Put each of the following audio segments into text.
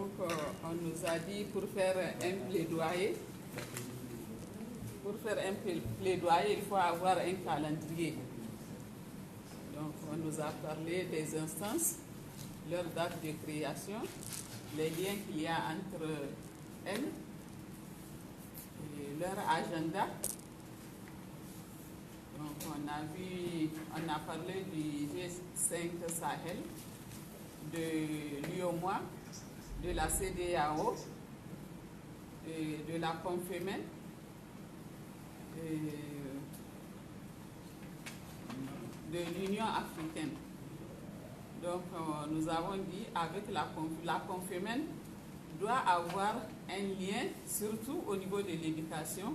Donc, on nous a dit pour faire un plaidoyer, il faut avoir un calendrier. Donc, on nous a parlé des instances, leur date de création, les liens qu'il y a entre elles, et leur agenda. Donc, on a parlé du G5 Sahel, de l'UOMOA, de la CEDEAO, de la Confémen, de l'Union africaine. Donc, nous avons dit avec la Confémen doit avoir un lien, surtout au niveau de l'éducation,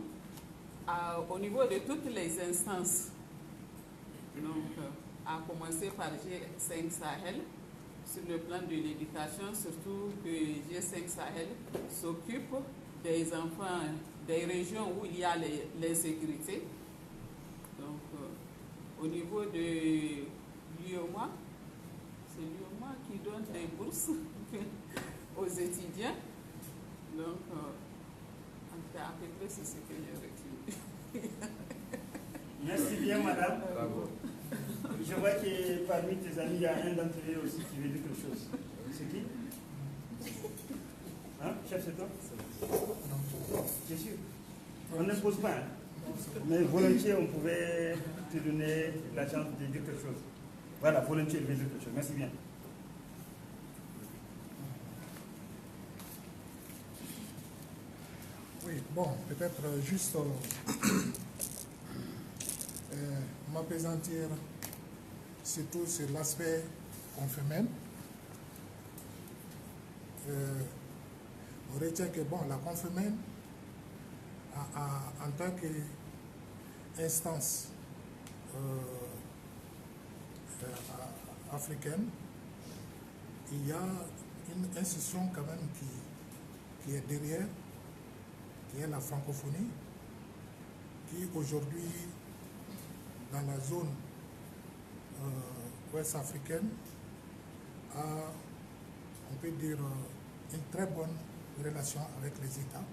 au niveau de toutes les instances. Donc, à commencer par G5 Sahel, sur le plan de l'éducation, surtout que G5 Sahel s'occupe des enfants des régions où il y a l'insécurité. Donc, au niveau de l'UOMOA, c'est l'UOMOA qui donne des bourses aux étudiants. Donc, à peu près, c'est ce que j'ai retenu. Merci bien, madame. Bravo. Je vois que parmi tes amis, il y a un d'entre eux aussi qui veut dire quelque chose. C'est qui? Hein? Chef, c'est toi? Bien sûr. On n'impose pas. Hein? Mais volontiers, on pouvait te donner la chance de dire quelque chose. Voilà, volontiers, il veut dire quelque chose. Merci bien. Oui, bon, peut-être juste m'apaisantir surtout sur l'aspect Confémen. On retient que bon, la Confémen, en tant qu'instance africaine, il y a une institution quand même qui est derrière, qui est la francophonie, qui aujourd'hui, dans la zone ouest africaine, a, on peut dire, une très bonne relation avec les États.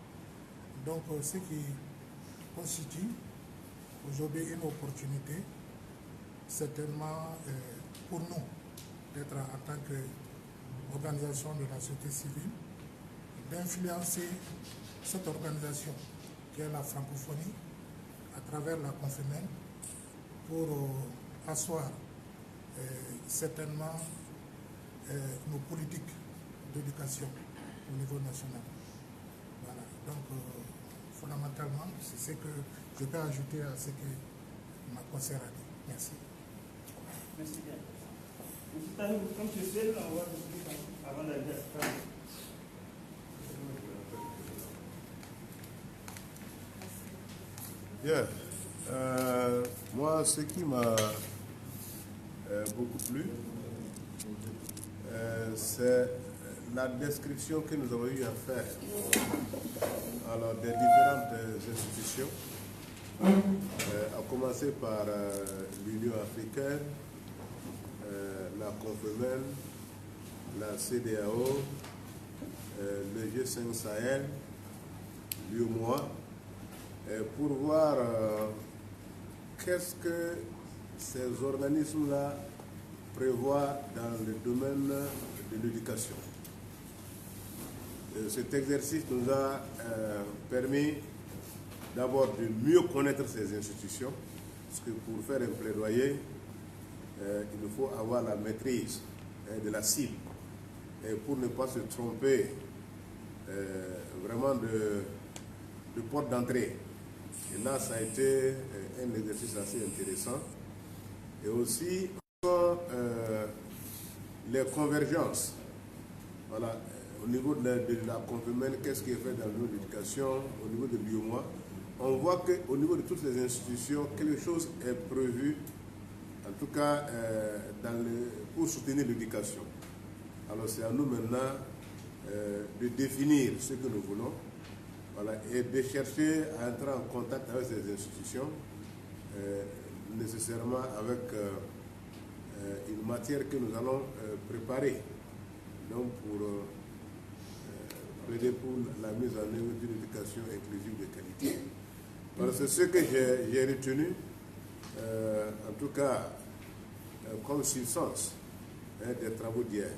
Donc, ce qui constitue aujourd'hui une opportunité, certainement pour nous, d'être en tant qu'organisation de la société civile, d'influencer cette organisation qui est la francophonie à travers la Confémen pour asseoir certainement nos politiques d'éducation au niveau national. Voilà. Donc, fondamentalement, c'est ce que je peux ajouter à ce que ma conseillère a dit. Merci. Merci bien. Monsieur Tahir, comme tu sais, on va discuter avant d'aller à la Bien. Moi, ce qui m'a beaucoup plu, c'est la description que nous avons eu à faire alors, des différentes institutions, à commencer par l'Union africaine, la Confémen, la CEDEAO, le G5 Sahel, l'UOMOA, pour voir qu'est-ce que ces organismes-là prévoient dans le domaine de l'éducation. Cet exercice nous a permis d'abord de mieux connaître ces institutions, parce que pour faire un plaidoyer, il faut avoir la maîtrise de la cible, et pour ne pas se tromper vraiment de porte d'entrée. Et là, ça a été un exercice assez intéressant. Et aussi, les convergences. Voilà, au niveau de la Confémen, qu'est-ce qui est fait dans l'éducation, au niveau de l'UOMOA, on voit qu'au niveau de toutes les institutions, quelque chose est prévu, en tout cas pour soutenir l'éducation. Alors c'est à nous maintenant de définir ce que nous voulons. Voilà, et de chercher à entrer en contact avec ces institutions, nécessairement avec une matière que nous allons préparer donc pour plaider pour la mise en œuvre d'une éducation inclusive de qualité. Alors c'est ce que j'ai retenu, en tout cas, comme substance des travaux d'hier.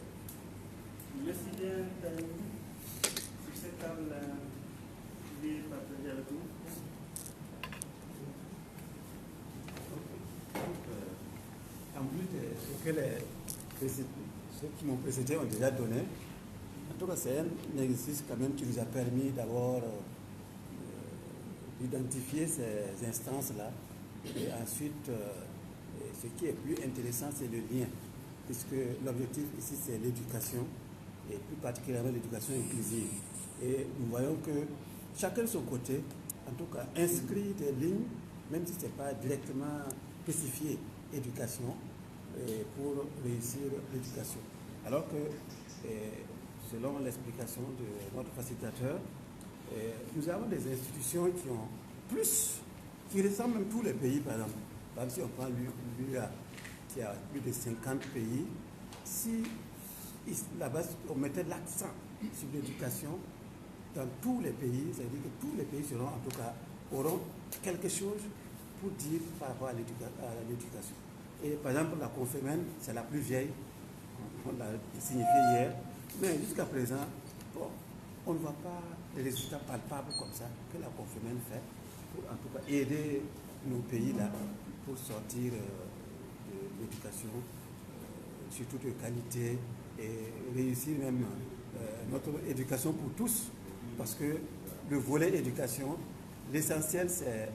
Merci bien, Daniel. Sur cette table, je vais partager avec vous. En plus de ce que ceux qui m'ont précédé ont déjà donné, en tout cas c'est un exercice quand même qui nous a permis d'abord d'identifier ces instances-là. Et ensuite, ce qui est plus intéressant, c'est le lien, puisque l'objectif ici, c'est l'éducation, et plus particulièrement l'éducation inclusive. Et nous voyons que chacun de son côté, en tout cas, inscrit des lignes, même si ce n'est pas directement spécifié éducation, pour réussir l'éducation. Alors que, selon l'explication de notre facilitateur, nous avons des institutions qui ont plus, qui ressemblent même tous les pays, par exemple. Même si on prend l'UA, qui a plus de 50 pays, si là-bas on mettait l'accent sur l'éducation dans tous les pays, c'est-à-dire que tous les pays seront, en tout cas, auront quelque chose pour dire par rapport à l'éducation. Et par exemple, la Confémen, c'est la plus vieille, on l'a signifié hier, mais jusqu'à présent, bon, on ne voit pas les résultats palpables comme ça que la Confémen fait pour en tout cas aider nos pays là pour sortir de l'éducation, surtout de qualité, et réussir même notre éducation pour tous, parce que le volet éducation, l'essentiel c'est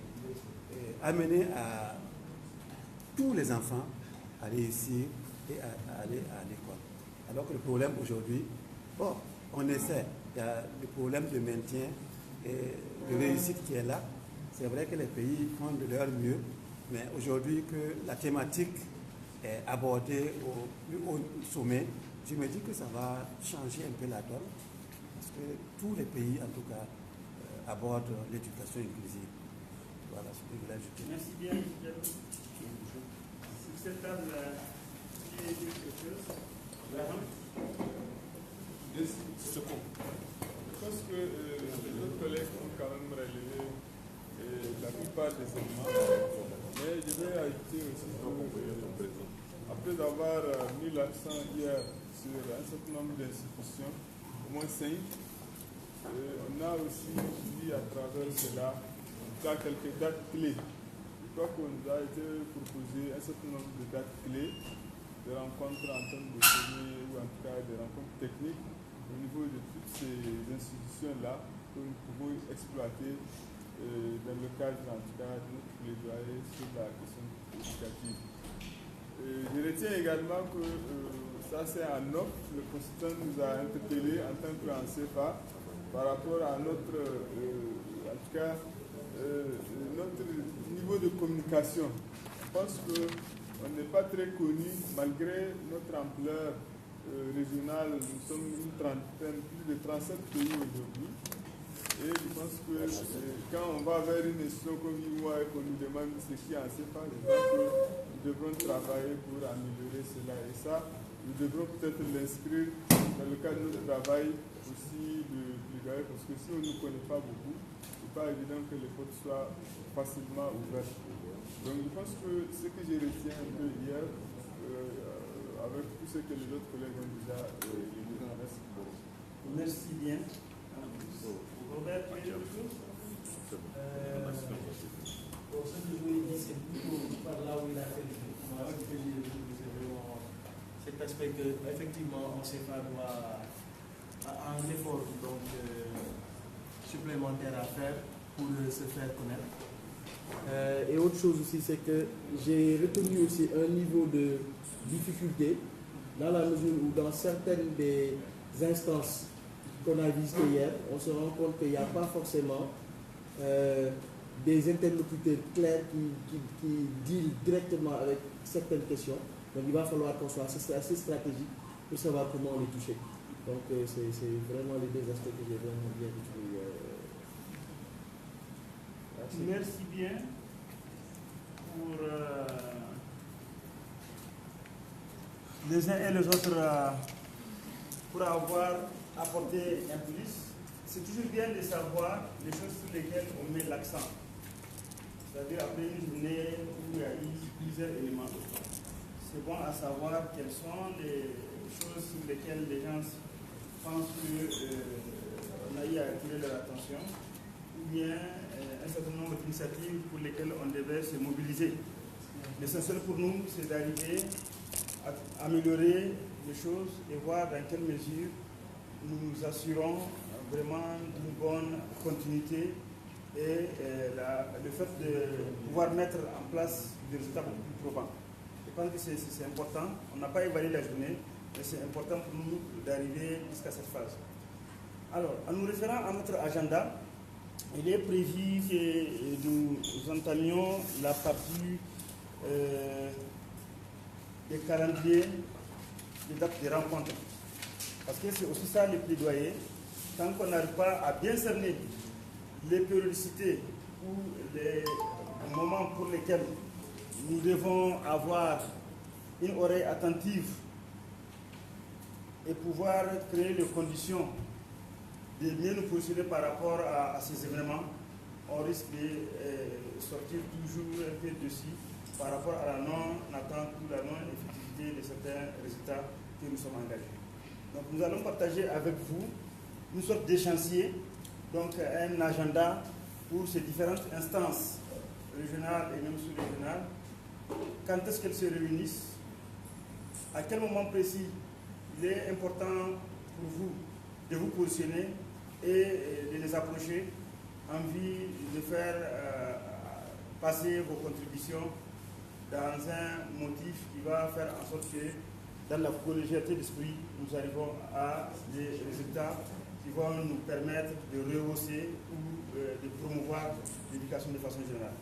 amener à tous les enfants à réussir et à aller à l'école. Alors que le problème aujourd'hui, bon, on essaie, il y a le problème de maintien et de réussite qui est là. C'est vrai que les pays font de leur mieux, mais aujourd'hui que la thématique est abordée au plus haut sommet, je me dis que ça va changer un peu la donne, parce que tous les pays, en tout cas, abordent l'éducation inclusive. Voilà ce que je voulais ajouter. Merci bien, Diallo. Sur cette table, il y a quelque chose. Je pense que les autres collègues ont quand même relevé la plupart des éléments, mais je vais ajouter aussi que, après avoir mis l'accent hier sur un certain nombre d'institutions, au moins 5, on a aussi vu à travers cela quelques dates clés. Je crois qu'on nous a été proposé un certain nombre de dates clés, de rencontres en termes de données ou en tout cas des rencontres techniques au niveau de toutes ces institutions-là que nous pouvons exploiter dans le cadre en tout cas de notre plaidoyer sur la question éducative. Je retiens également que ça c'est un offre, le consultant nous a interpellé en tant qu'en CFA par rapport à notre, en tout cas, notre niveau de communication. Je pense qu'on n'est pas très connu malgré notre ampleur régionale. Nous sommes une trentaine, plus de 37 pays aujourd'hui. Et je pense que quand on va vers une institution comme l'IMOA et qu'on nous demande ce qui est en CFA, je pense que nous devrons travailler pour améliorer cela. Et ça, nous devrons peut-être l'inscrire dans le cadre de notre travail aussi de plaidoyer, parce que si on ne nous connaît pas beaucoup, ce n'est pas évident que les portes soient facilement ouvertes. Donc je pense que ce que j'ai retenu un peu hier, avec tout ce que les autres collègues ont déjà dit, merci beaucoup. Merci bien. Robert, tu as quelque chose? Bon, ce que je voulais dire, c'est plutôt par là où il a fait cet aspect qu'effectivement, on sait pas doit un effort donc, supplémentaire à faire pour se faire connaître. Et autre chose aussi, c'est que j'ai retenu aussi un niveau de difficulté dans la mesure où dans certaines des instances qu'on a visitées hier, on se rend compte qu'il n'y a pas forcément des interlocuteurs clairs qui dealent directement avec certaines questions. Donc il va falloir qu'on soit assez stratégique pour savoir comment les toucher. Donc c'est vraiment les deux aspects que j'ai vraiment bien retenus. Merci bien pour les uns et les autres pour avoir apporté un plus. c'est toujours bien de savoir les choses sur lesquelles on met l'accent. C'est-à-dire après une journée où il y a eu plusieurs éléments. C'est bon à savoir quelles sont les choses sur lesquelles les gens pensent qu'on a eu à attirer leur attention, ou bien un certain nombre d'initiatives pour lesquelles on devait se mobiliser. L'essentiel pour nous, c'est d'arriver à améliorer les choses et voir dans quelle mesure nous assurons vraiment d'une bonne continuité et le fait de pouvoir mettre en place des résultats beaucoup plus probants. Je pense que c'est important. On n'a pas évalué la journée, mais c'est important pour nous d'arriver jusqu'à cette phase. Alors, en nous référant à notre agenda, il est prévu que nous entamions la partie des calendriers, des dates des rencontres. Parce que c'est aussi ça le plaidoyer. Tant qu'on n'arrive pas à bien cerner les périodicités ou les moments pour lesquels nous devons avoir une oreille attentive et pouvoir créer les conditions de mieux nous positionner par rapport à ces événements, on risque de sortir toujours un peu dessus par rapport à la non-attente ou la non-effectivité de certains résultats que nous sommes engagés. Donc nous allons partager avec vous une sorte d'échéancier, donc un agenda pour ces différentes instances régionales et même sous-régionales. Quand est-ce qu'elles se réunissent? À quel moment précis il est important pour vous de vous positionner et de les approcher en vue de faire passer vos contributions dans un motif qui va faire en sorte que dans la collégialité d'esprit, nous arrivons à des résultats qui vont nous permettre de rehausser ou de promouvoir l'éducation de façon générale.